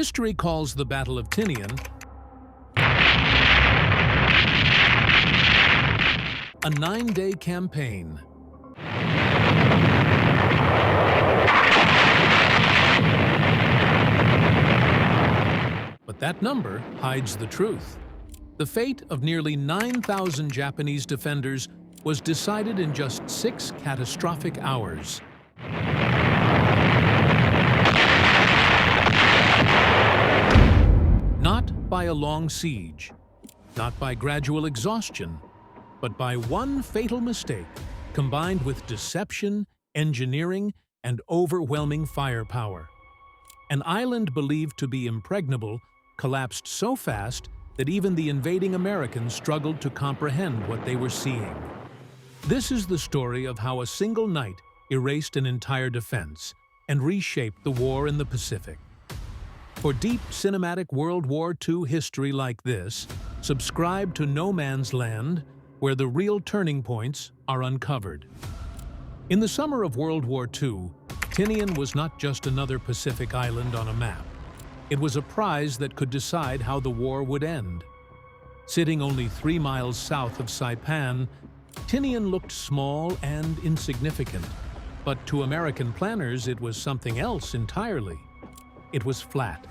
History calls the Battle of Tinian a 9-day campaign. But that number hides the truth. The fate of nearly 9,000 Japanese defenders was decided in just 6 catastrophic hours. Not by a long siege, not by gradual exhaustion, but by one fatal mistake combined with deception, engineering, and overwhelming firepower. An island believed to be impregnable collapsed so fast that even the invading Americans struggled to comprehend what they were seeing. This is the story of how a single night erased an entire defense and reshaped the war in the Pacific. For deep cinematic World War II history like this, subscribe to No Man's Land, where the real turning points are uncovered. In the summer of World War II, Tinian was not just another Pacific island on a map. It was a prize that could decide how the war would end. Sitting only 3 miles south of Saipan, Tinian looked small and insignificant, but to American planners it was something else entirely. It was flat,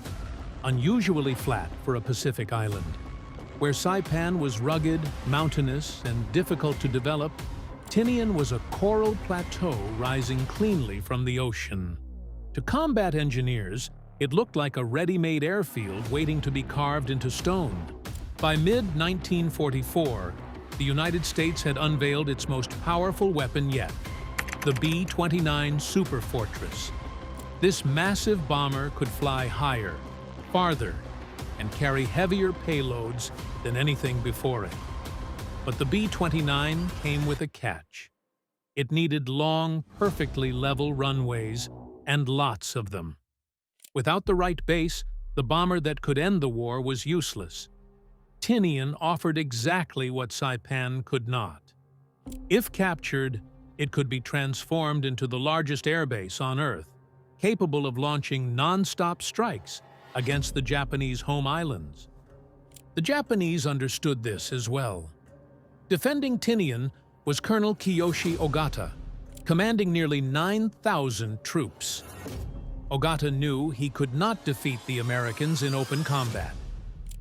unusually flat for a Pacific island. Where Saipan was rugged, mountainous, and difficult to develop, Tinian was a coral plateau rising cleanly from the ocean. To combat engineers, it looked like a ready-made airfield waiting to be carved into stone. By mid-1944, the United States had unveiled its most powerful weapon yet, the B-29 Superfortress. This massive bomber could fly higher, farther, and carry heavier payloads than anything before it. But the B-29 came with a catch. It needed long, perfectly level runways, and lots of them. Without the right base, the bomber that could end the war was useless. Tinian offered exactly what Saipan could not. If captured, it could be transformed into the largest airbase on Earth, capable of launching non-stop strikes against the Japanese home islands. The Japanese understood this as well. Defending Tinian was Colonel Kiyoshi Ogata, commanding nearly 9,000 troops. Ogata knew he could not defeat the Americans in open combat.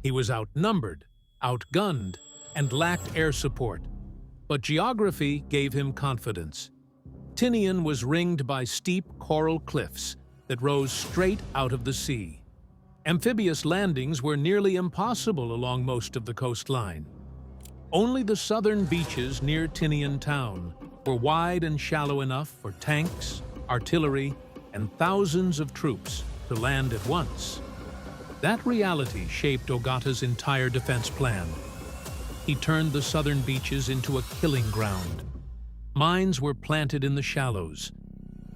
He was outnumbered, outgunned, and lacked air support. But geography gave him confidence. Tinian was ringed by steep coral cliffs that rose straight out of the sea. Amphibious landings were nearly impossible along most of the coastline. Only the southern beaches near Tinian town were wide and shallow enough for tanks, artillery, and thousands of troops to land at once. That reality shaped Ogata's entire defense plan. He turned the southern beaches into a killing ground. Mines were planted in the shallows.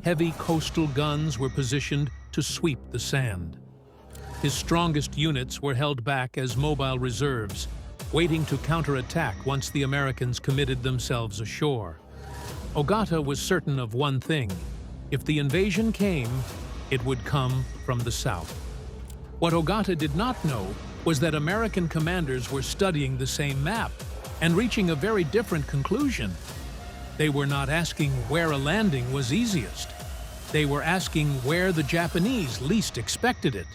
Heavy coastal guns were positioned to sweep the sand. His strongest units were held back as mobile reserves, waiting to counterattack once the Americans committed themselves ashore. Ogata was certain of one thing: if the invasion came, it would come from the south. What Ogata did not know was that American commanders were studying the same map and reaching a very different conclusion. They were not asking where a landing was easiest. They were asking where the Japanese least expected it.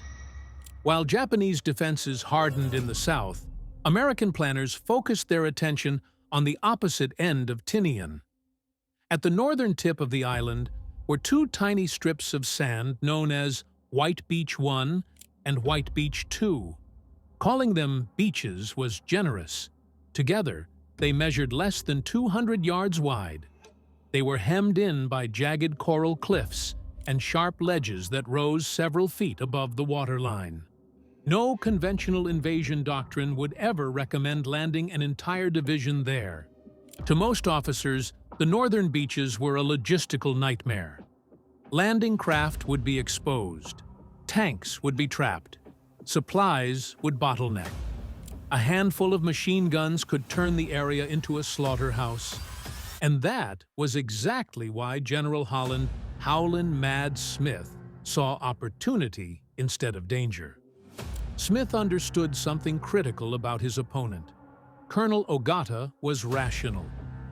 While Japanese defenses hardened in the south, American planners focused their attention on the opposite end of Tinian. At the northern tip of the island were 2 tiny strips of sand known as White Beach 1 and White Beach 2. Calling them beaches was generous. Together, they measured less than 200 yards wide. They were hemmed in by jagged coral cliffs and sharp ledges that rose several feet above the waterline. No conventional invasion doctrine would ever recommend landing an entire division there. To most officers, the northern beaches were a logistical nightmare. Landing craft would be exposed. Tanks would be trapped. Supplies would bottleneck. A handful of machine guns could turn the area into a slaughterhouse. And that was exactly why General Holland Howlin' Mad Smith saw opportunity instead of danger. Smith understood something critical about his opponent. Colonel Ogata was rational.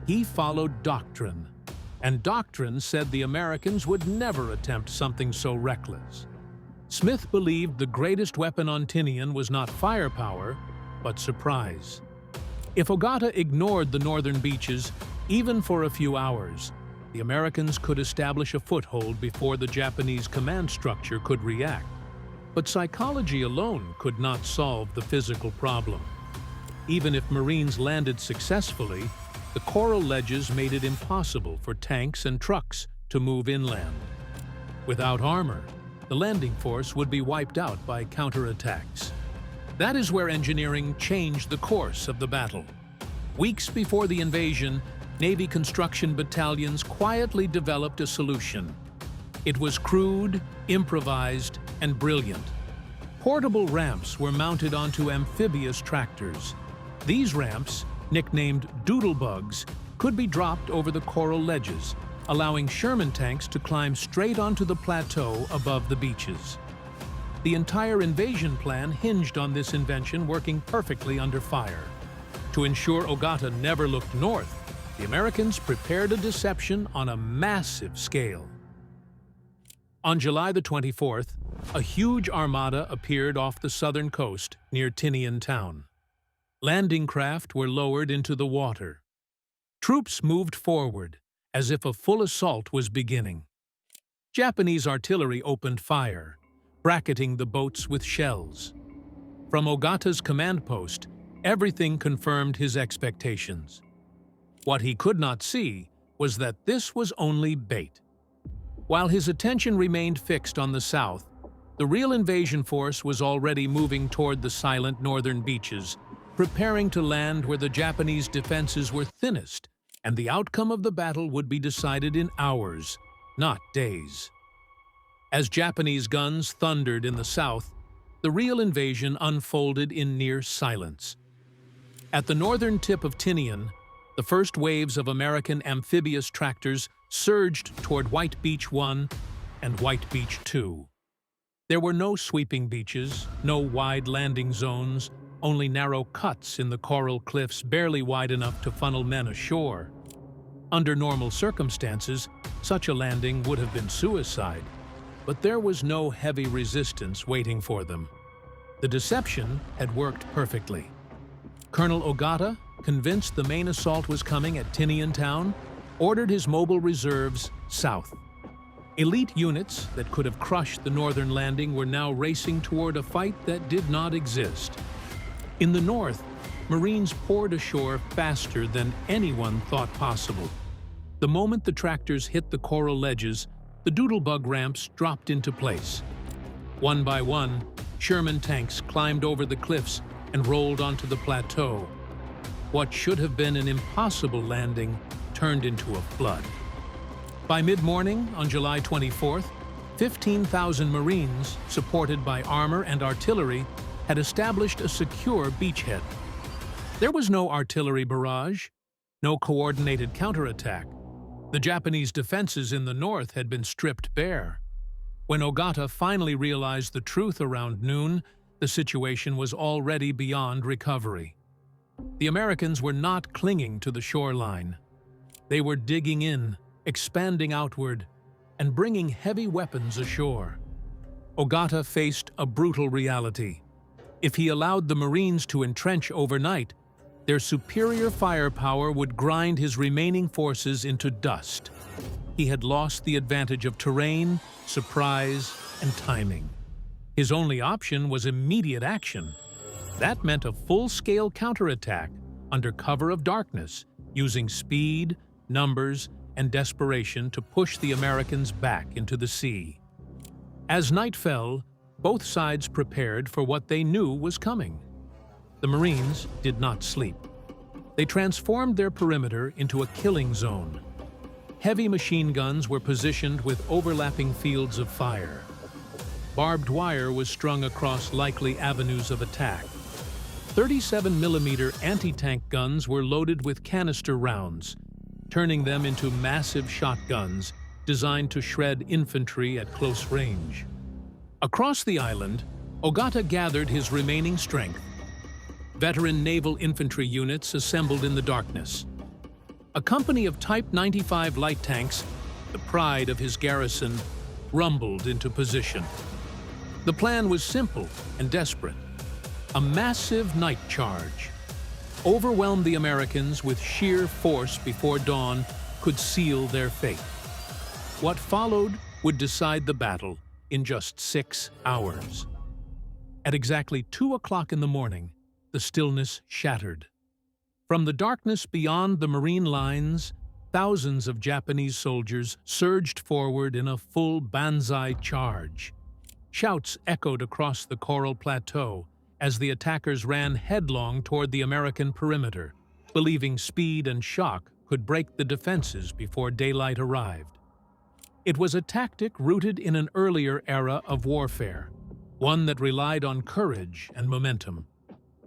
He followed doctrine, and doctrine said the Americans would never attempt something so reckless. Smith believed the greatest weapon on Tinian was not firepower, but surprise. If Ogata ignored the northern beaches, even for a few hours, the Americans could establish a foothold before the Japanese command structure could react. But psychology alone could not solve the physical problem. Even if Marines landed successfully, the coral ledges made it impossible for tanks and trucks to move inland. Without armor, the landing force would be wiped out by counterattacks. That is where engineering changed the course of the battle. Weeks before the invasion, Navy construction battalions quietly developed a solution. It was crude, improvised, and brilliant. Portable ramps were mounted onto amphibious tractors. These ramps, nicknamed doodlebugs, could be dropped over the coral ledges, allowing Sherman tanks to climb straight onto the plateau above the beaches. The entire invasion plan hinged on this invention working perfectly under fire. To ensure Ogata never looked north, the Americans prepared a deception on a massive scale. On July the 24th, a huge armada appeared off the southern coast near Tinian town. Landing craft were lowered into the water. Troops moved forward, as if a full assault was beginning. Japanese artillery opened fire, bracketing the boats with shells. From Ogata's command post, everything confirmed his expectations. What he could not see was that this was only bait. While his attention remained fixed on the south, the real invasion force was already moving toward the silent northern beaches, preparing to land where the Japanese defenses were thinnest, and the outcome of the battle would be decided in hours, not days. As Japanese guns thundered in the south, the real invasion unfolded in near silence. At the northern tip of Tinian, the first waves of American amphibious tractors surged toward White Beach 1 and White Beach 2. There were no sweeping beaches, no wide landing zones, only narrow cuts in the coral cliffs barely wide enough to funnel men ashore. Under normal circumstances, such a landing would have been suicide, but there was no heavy resistance waiting for them. The deception had worked perfectly. Colonel Ogata, convinced the main assault was coming at Tinian town, ordered his mobile reserves south. Elite units that could have crushed the northern landing were now racing toward a fight that did not exist. In the north, Marines poured ashore faster than anyone thought possible. The moment the tractors hit the coral ledges, the doodlebug ramps dropped into place. One by one, Sherman tanks climbed over the cliffs and rolled onto the plateau. What should have been an impossible landing turned into a flood. By mid-morning on July 24th, 15,000 Marines, supported by armor and artillery, had established a secure beachhead. There was no artillery barrage, no coordinated counterattack. The Japanese defenses in the north had been stripped bare. When Ogata finally realized the truth around noon, the situation was already beyond recovery. The Americans were not clinging to the shoreline. They were digging in, expanding outward, and bringing heavy weapons ashore. Ogata faced a brutal reality. If he allowed the Marines to entrench overnight, their superior firepower would grind his remaining forces into dust. He had lost the advantage of terrain, surprise, and timing. His only option was immediate action. That meant a full-scale counterattack under cover of darkness, using speed, numbers, and desperation to push the Americans back into the sea. As night fell, both sides prepared for what they knew was coming. The Marines did not sleep. They transformed their perimeter into a killing zone. Heavy machine guns were positioned with overlapping fields of fire. Barbed wire was strung across likely avenues of attack. 37mm anti-tank guns were loaded with canister rounds, turning them into massive shotguns designed to shred infantry at close range. Across the island, Ogata gathered his remaining strength. Veteran naval infantry units assembled in the darkness. A company of Type 95 light tanks, the pride of his garrison, rumbled into position. The plan was simple and desperate. A massive night charge. Overwhelm the Americans with sheer force before dawn could seal their fate. What followed would decide the battle in just 6 hours. At exactly 2 o'clock in the morning, the stillness shattered. From the darkness beyond the Marine lines, thousands of Japanese soldiers surged forward in a full banzai charge. Shouts echoed across the Coral Plateau as the attackers ran headlong toward the American perimeter, believing speed and shock could break the defenses before daylight arrived. It was a tactic rooted in an earlier era of warfare, one that relied on courage and momentum.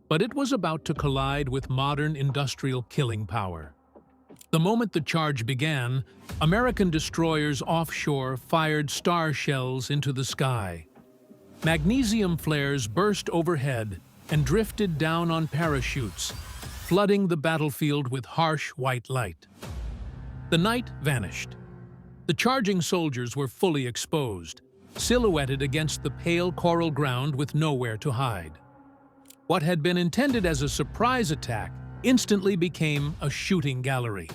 But it was about to collide with modern industrial killing power. The moment the charge began, American destroyers offshore fired star shells into the sky. Magnesium flares burst overhead and drifted down on parachutes, flooding the battlefield with harsh white light. The night vanished. The charging soldiers were fully exposed, silhouetted against the pale coral ground with nowhere to hide. What had been intended as a surprise attack instantly became a shooting gallery.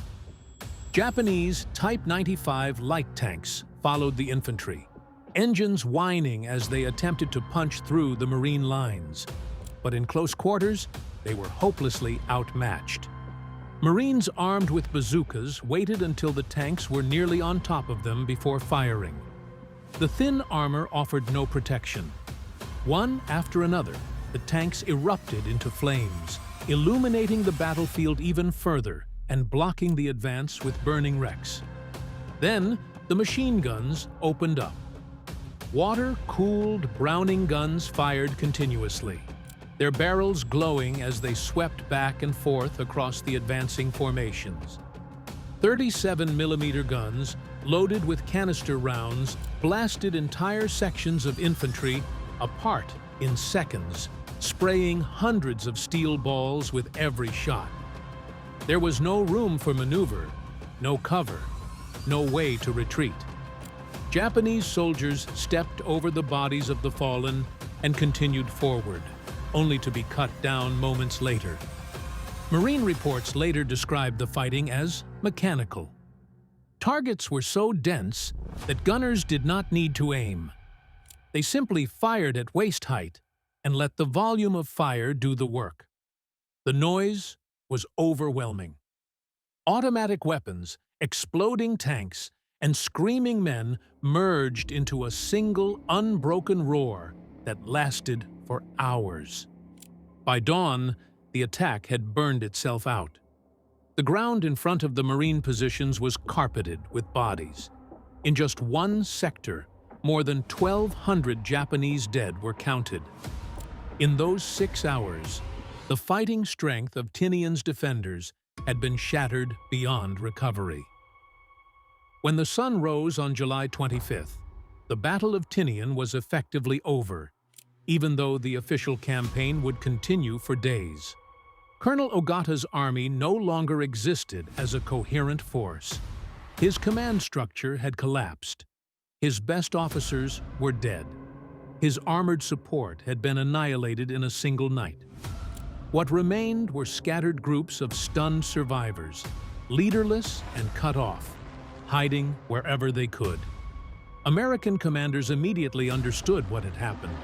Japanese Type 95 light tanks followed the infantry, engines whining as they attempted to punch through the Marine lines. But in close quarters, they were hopelessly outmatched. Marines armed with bazookas waited until the tanks were nearly on top of them before firing. The thin armor offered no protection. One after another, the tanks erupted into flames, illuminating the battlefield even further and blocking the advance with burning wrecks. Then, the machine guns opened up. Water-cooled Browning guns fired continuously, their barrels glowing as they swept back and forth across the advancing formations. 37mm guns, loaded with canister rounds, blasted entire sections of infantry apart in seconds, spraying hundreds of steel balls with every shot. There was no room for maneuver, no cover, no way to retreat. Japanese soldiers stepped over the bodies of the fallen and continued forward, only to be cut down moments later. Marine reports later described the fighting as mechanical. Targets were so dense that gunners did not need to aim. They simply fired at waist height and let the volume of fire do the work. The noise was overwhelming. Automatic weapons, exploding tanks, and screaming men merged into a single, unbroken roar that lasted for hours. By dawn, the attack had burned itself out. The ground in front of the Marine positions was carpeted with bodies. In just one sector, more than 1,200 Japanese dead were counted. In those 6 hours, the fighting strength of Tinian's defenders had been shattered beyond recovery. When the sun rose on July 25th, the Battle of Tinian was effectively over, even though the official campaign would continue for days. Colonel Ogata's army no longer existed as a coherent force. His command structure had collapsed. His best officers were dead. His armored support had been annihilated in a single night. What remained were scattered groups of stunned survivors, leaderless and cut off, hiding wherever they could. American commanders immediately understood what had happened.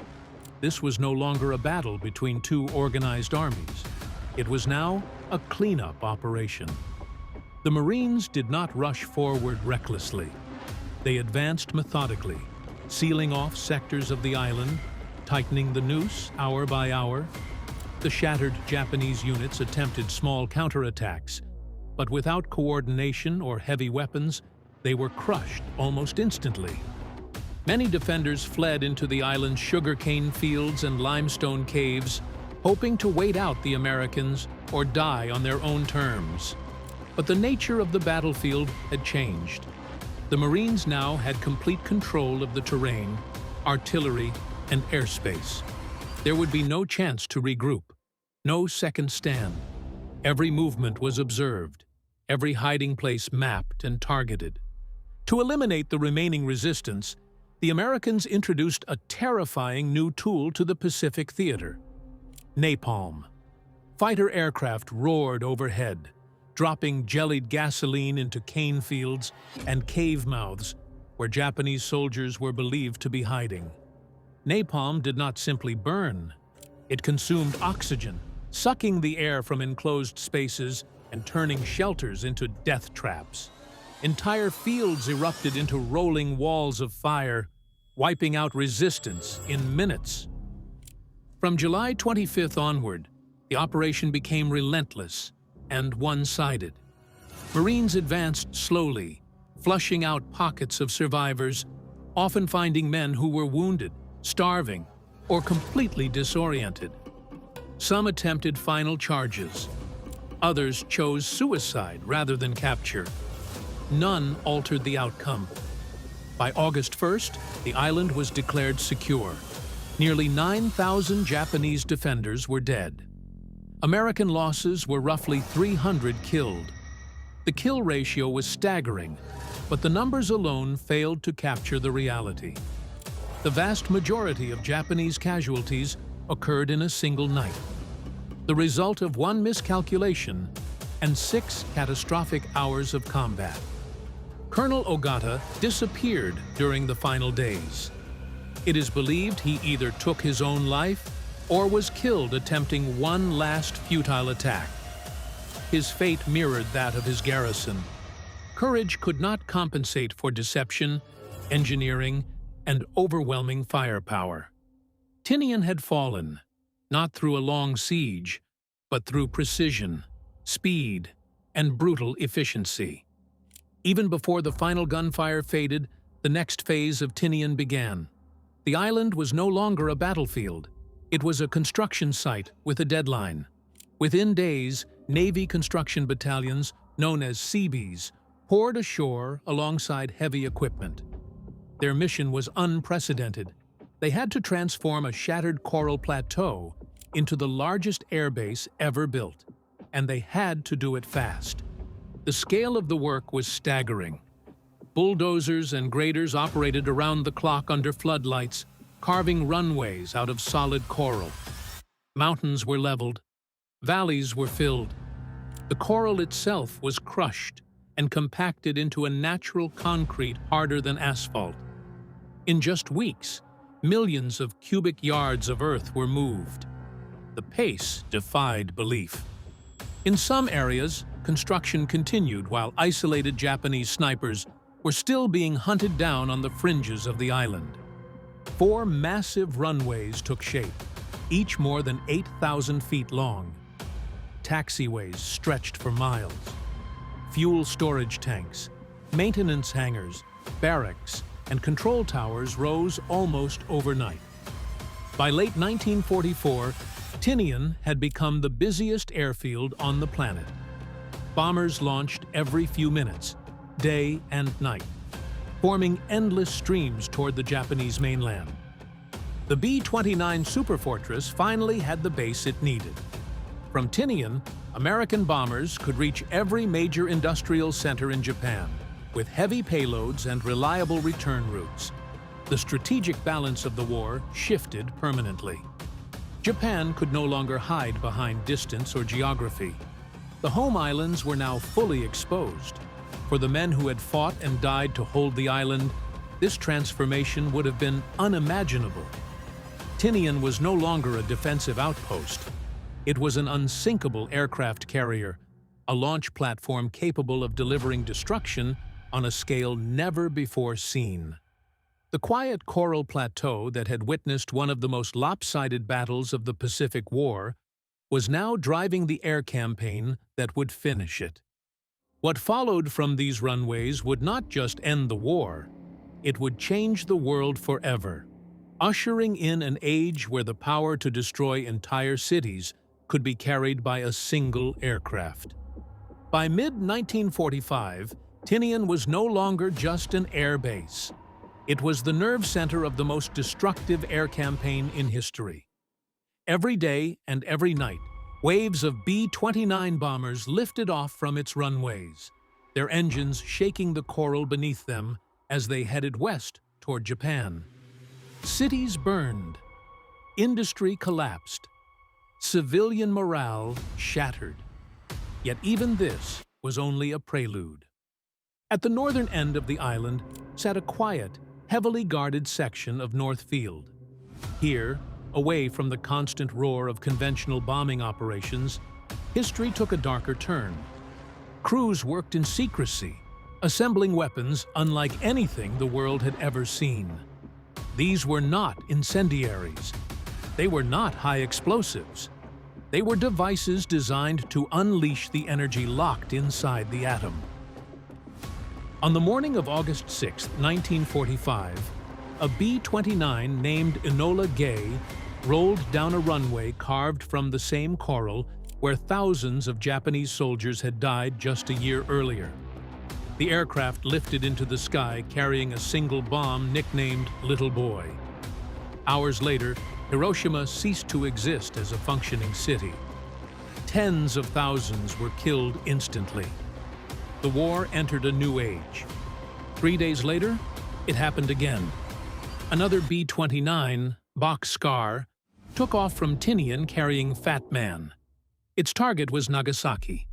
This was no longer a battle between two organized armies. It was now a cleanup operation. The Marines did not rush forward recklessly. They advanced methodically, sealing off sectors of the island, tightening the noose hour by hour. The shattered Japanese units attempted small counterattacks, but without coordination or heavy weapons, they were crushed almost instantly. Many defenders fled into the island's sugarcane fields and limestone caves, hoping to wait out the Americans or die on their own terms. But the nature of the battlefield had changed. The Marines now had complete control of the terrain, artillery, and airspace. There would be no chance to regroup, no second stand. Every movement was observed, every hiding place mapped and targeted. To eliminate the remaining resistance, the Americans introduced a terrifying new tool to the Pacific theater: napalm. Fighter aircraft roared overhead, dropping jellied gasoline into cane fields and cave mouths where Japanese soldiers were believed to be hiding. Napalm did not simply burn. It consumed oxygen, sucking the air from enclosed spaces and turning shelters into death traps. Entire fields erupted into rolling walls of fire, wiping out resistance in minutes. From July 25th onward, the operation became relentless and one-sided. Marines advanced slowly, flushing out pockets of survivors, often finding men who were wounded, starving, or completely disoriented. Some attempted final charges. Others chose suicide rather than capture. None altered the outcome. By August 1st, the island was declared secure. Nearly 9,000 Japanese defenders were dead. American losses were roughly 300 killed. The kill ratio was staggering, but the numbers alone failed to capture the reality. The vast majority of Japanese casualties occurred in a single night, the result of one miscalculation and 6 catastrophic hours of combat. Colonel Ogata disappeared during the final days. It is believed he either took his own life or was killed attempting one last futile attack. His fate mirrored that of his garrison. Courage could not compensate for deception, engineering, and overwhelming firepower. Tinian had fallen, not through a long siege, but through precision, speed, and brutal efficiency. Even before the final gunfire faded, the next phase of Tinian began. The island was no longer a battlefield. It was a construction site with a deadline. Within days, Navy construction battalions, known as Seabees, poured ashore alongside heavy equipment. Their mission was unprecedented. They had to transform a shattered coral plateau into the largest airbase ever built, and they had to do it fast. The scale of the work was staggering. Bulldozers and graders operated around the clock under floodlights, carving runways out of solid coral. Mountains were leveled. Valleys were filled. The coral itself was crushed and compacted into a natural concrete harder than asphalt. In just weeks, millions of cubic yards of earth were moved. The pace defied belief. In some areas, construction continued while isolated Japanese snipers were still being hunted down on the fringes of the island. 4 massive runways took shape, each more than 8,000 feet long. Taxiways stretched for miles. Fuel storage tanks, maintenance hangars, barracks, and control towers rose almost overnight. By late 1944, Tinian had become the busiest airfield on the planet. Bombers launched every few minutes, day and night, forming endless streams toward the Japanese mainland. The B-29 Superfortress finally had the base it needed. From Tinian, American bombers could reach every major industrial center in Japan, with heavy payloads and reliable return routes. The strategic balance of the war shifted permanently. Japan could no longer hide behind distance or geography. The home islands were now fully exposed. For the men who had fought and died to hold the island, this transformation would have been unimaginable. Tinian was no longer a defensive outpost. It was an unsinkable aircraft carrier, a launch platform capable of delivering destruction on a scale never before seen. The quiet coral plateau that had witnessed one of the most lopsided battles of the Pacific War was now driving the air campaign that would finish it. What followed from these runways would not just end the war, it would change the world forever, ushering in an age where the power to destroy entire cities could be carried by a single aircraft. By mid-1945, Tinian was no longer just an air base. It was the nerve center of the most destructive air campaign in history. Every day and every night, waves of B-29 bombers lifted off from its runways, their engines shaking the coral beneath them as they headed west toward Japan. Cities burned, industry collapsed, civilian morale shattered. Yet even this was only a prelude. At the northern end of the island sat a quiet, heavily guarded section of North Field. Here, away from the constant roar of conventional bombing operations, history took a darker turn. Crews worked in secrecy, assembling weapons unlike anything the world had ever seen. These were not incendiaries. They were not high explosives. They were devices designed to unleash the energy locked inside the atom. On the morning of August 6, 1945, a B-29 named Enola Gay rolled down a runway carved from the same coral where thousands of Japanese soldiers had died just a year earlier. The aircraft lifted into the sky carrying a single bomb nicknamed Little Boy. Hours later, Hiroshima ceased to exist as a functioning city. Tens of thousands were killed instantly. The war entered a new age. 3 days later, it happened again. Another B-29, Bockscar, took off from Tinian carrying Fat Man. Its target was Nagasaki.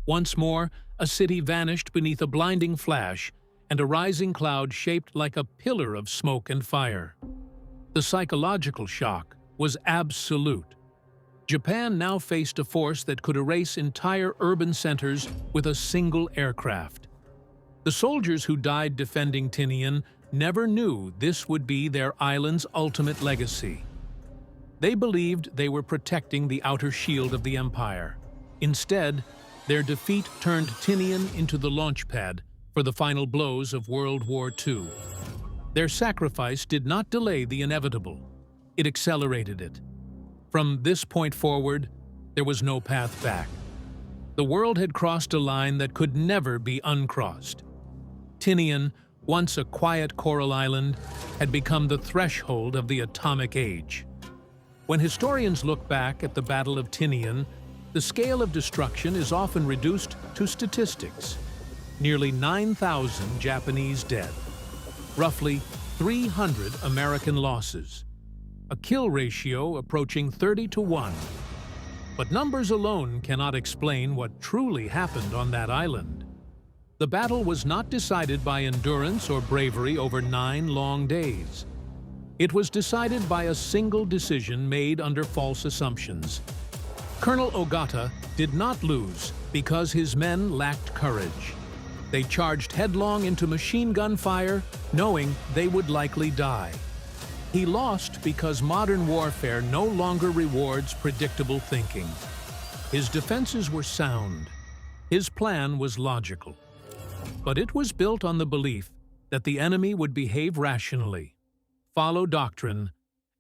Once more, a city vanished beneath a blinding flash and a rising cloud shaped like a pillar of smoke and fire. The psychological shock was absolute. Japan now faced a force that could erase entire urban centers with a single aircraft. The soldiers who died defending Tinian never knew this would be their island's ultimate legacy. They believed they were protecting the outer shield of the empire. Instead, their defeat turned Tinian into the launchpad for the final blows of World War II. Their sacrifice did not delay the inevitable. It accelerated it. From this point forward, there was no path back. The world had crossed a line that could never be uncrossed. Tinian, once a quiet coral island, had become the threshold of the atomic age. When historians look back at the Battle of Tinian, the scale of destruction is often reduced to statistics. Nearly 9,000 Japanese dead, roughly 300 American losses, a kill ratio approaching 30-1. But numbers alone cannot explain what truly happened on that island. The battle was not decided by endurance or bravery over 9 long days. It was decided by a single decision made under false assumptions. Colonel Ogata did not lose because his men lacked courage. They charged headlong into machine gun fire, knowing they would likely die. He lost because modern warfare no longer rewards predictable thinking. His defenses were sound. His plan was logical. But it was built on the belief that the enemy would behave rationally, follow doctrine,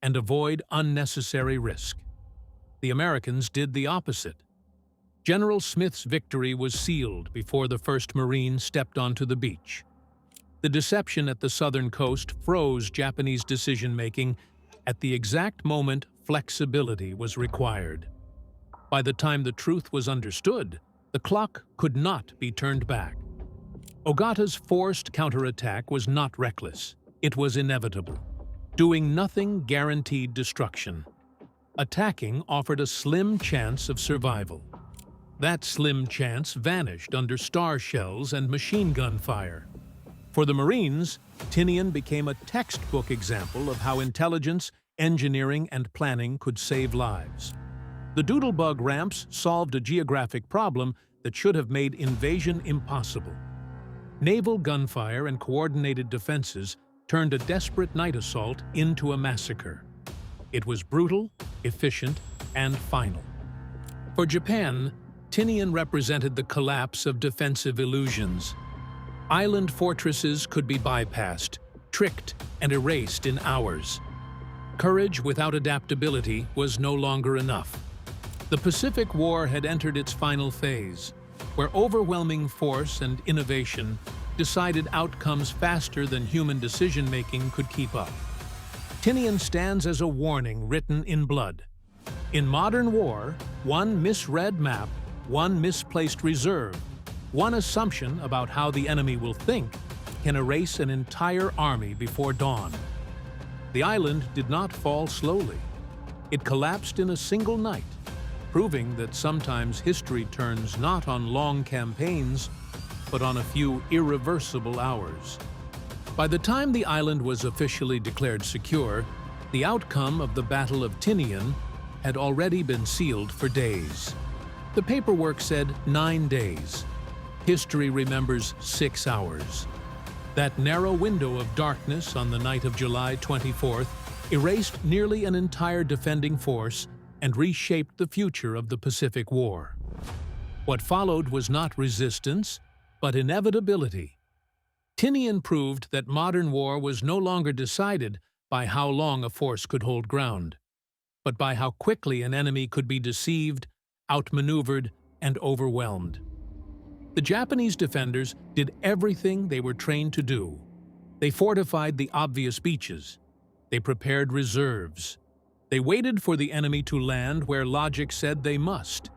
and avoid unnecessary risk. The Americans did the opposite. General Smith's victory was sealed before the first Marine stepped onto the beach. The deception at the southern coast froze Japanese decision-making at the exact moment flexibility was required. By the time the truth was understood, the clock could not be turned back. Ogata's forced counterattack was not reckless. It was inevitable. Doing nothing guaranteed destruction. Attacking offered a slim chance of survival. That slim chance vanished under star shells and machine gun fire. For the Marines, Tinian became a textbook example of how intelligence, engineering, and planning could save lives. The Doodlebug ramps solved a geographic problem that should have made invasion impossible. Naval gunfire and coordinated defenses turned a desperate night assault into a massacre. It was brutal, efficient, and final. For Japan, Tinian represented the collapse of defensive illusions. Island fortresses could be bypassed, tricked, and erased in hours. Courage without adaptability was no longer enough. The Pacific War had entered its final phase, where overwhelming force and innovation decided outcomes faster than human decision-making could keep up. Tinian stands as a warning written in blood. In modern war, one misread map, one misplaced reserve, one assumption about how the enemy will think can erase an entire army before dawn. The island did not fall slowly. It collapsed in a single night, proving that sometimes history turns not on long campaigns, but on a few irreversible hours. By the time the island was officially declared secure, the outcome of the Battle of Tinian had already been sealed for days. The paperwork said 9 days. History remembers 6 hours. That narrow window of darkness on the night of July 24th erased nearly an entire defending force and reshaped the future of the Pacific War. What followed was not resistance, but inevitability. Tinian proved that modern war was no longer decided by how long a force could hold ground, but by how quickly an enemy could be deceived, outmaneuvered, and overwhelmed. The Japanese defenders did everything they were trained to do. They fortified the obvious beaches. They prepared reserves. They waited for the enemy to land where logic said they must.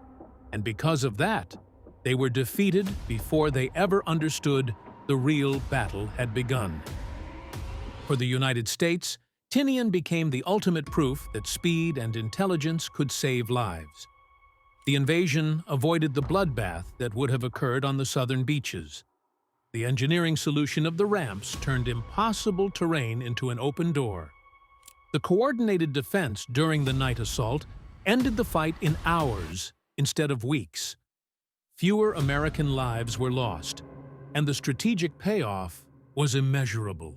And because of that, they were defeated before they ever understood the real battle had begun. For the United States, Tinian became the ultimate proof that speed and intelligence could save lives. The invasion avoided the bloodbath that would have occurred on the southern beaches. The engineering solution of the ramps turned impossible terrain into an open door. The coordinated defense during the night assault ended the fight in hours instead of weeks. Fewer American lives were lost, and the strategic payoff was immeasurable.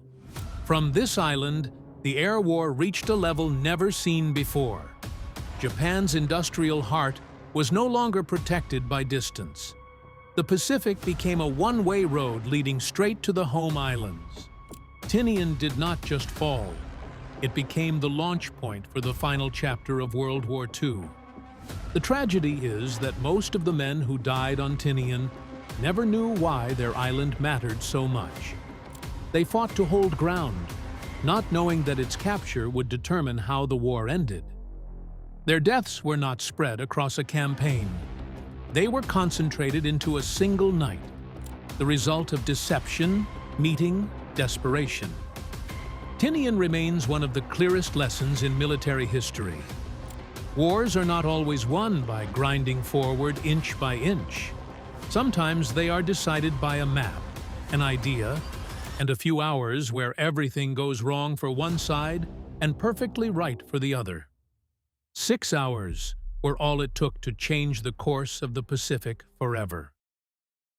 From this island, the air war reached a level never seen before. Japan's industrial heart was no longer protected by distance. The Pacific became a one-way road leading straight to the home islands. Tinian did not just fall. It became the launch point for the final chapter of World War II. The tragedy is that most of the men who died on Tinian never knew why their island mattered so much. They fought to hold ground, not knowing that its capture would determine how the war ended. Their deaths were not spread across a campaign. They were concentrated into a single night, the result of deception, meeting, desperation. Tinian remains one of the clearest lessons in military history. Wars are not always won by grinding forward inch by inch. Sometimes they are decided by a map, an idea, and a few hours where everything goes wrong for one side and perfectly right for the other. 6 hours were all it took to change the course of the Pacific forever.